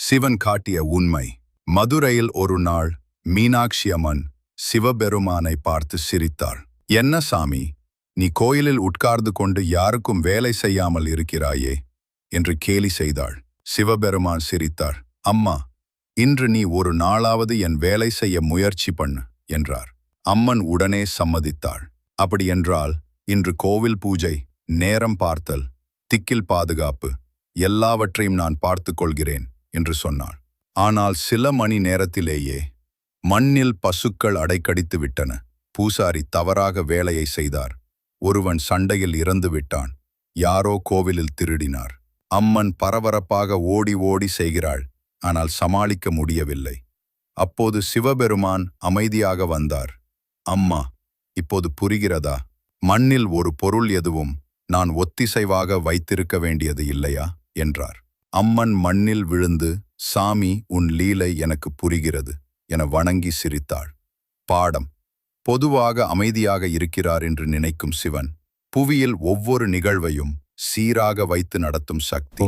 சிவன் காட்டிய உண்மை. மதுரையில் ஒரு நாள் மீனாட்சி அம்மன் சிவபெருமானை பார்த்து சிரித்தாள். என்ன சாமி, நீ கோயிலில் உட்கார்ந்து கொண்டு யாருக்கும் வேலை செய்யாமல் இருக்கிறாயே என்று கேலி செய்தாள். சிவபெருமான் சிரித்தார். அம்மா, இன்று நீ ஒரு நாளாவது என் வேலை செய்ய முயற்சி பண்ணு என்றார். அம்மன் உடனே சம்மதித்தாள். அப்படியென்றால் இன்று கோவில் பூஜை, நேரம் பார்த்தல், திக்கில் பாதுகாப்பு எல்லாவற்றையும் நான் பார்த்துக் கொள்கிறேன் என்று சொன்னாள். ஆனால் சில மணி நேரத்திலேயே மண்ணில் பசுக்கள் அடைக்கடித்து விட்டன. பூசாரி தவறாக வேலையை செய்தார். ஒருவன் சண்டையில் இறந்து விட்டான். யாரோ கோவிலில் திருடினார். அம்மன் பரபரப்பாக ஓடி ஓடி செய்கிறாள். ஆனால் சமாளிக்க முடியவில்லை. அப்போது சிவபெருமான் அமைதியாக வந்தார். அம்மா, இப்போது புரிகிறதா? மண்ணில் ஒரு பொருள் எதுவும் நான் ஒத்திசைவாக வைத்திருக்க வேண்டியது இல்லையா என்றார். அம்மன் மண்ணில் விழுந்து, சாமி, உன் லீலை எனக்கு புரிகிறது என வணங்கி சிரித்தாள். பாடம்: பொதுவாக அமைதியாக இருக்கிறார் என்று நினைக்கும் சிவன் புவியில் ஒவ்வொரு நிகழ்வையும் சீராக வைத்து நடத்தும் சக்தி.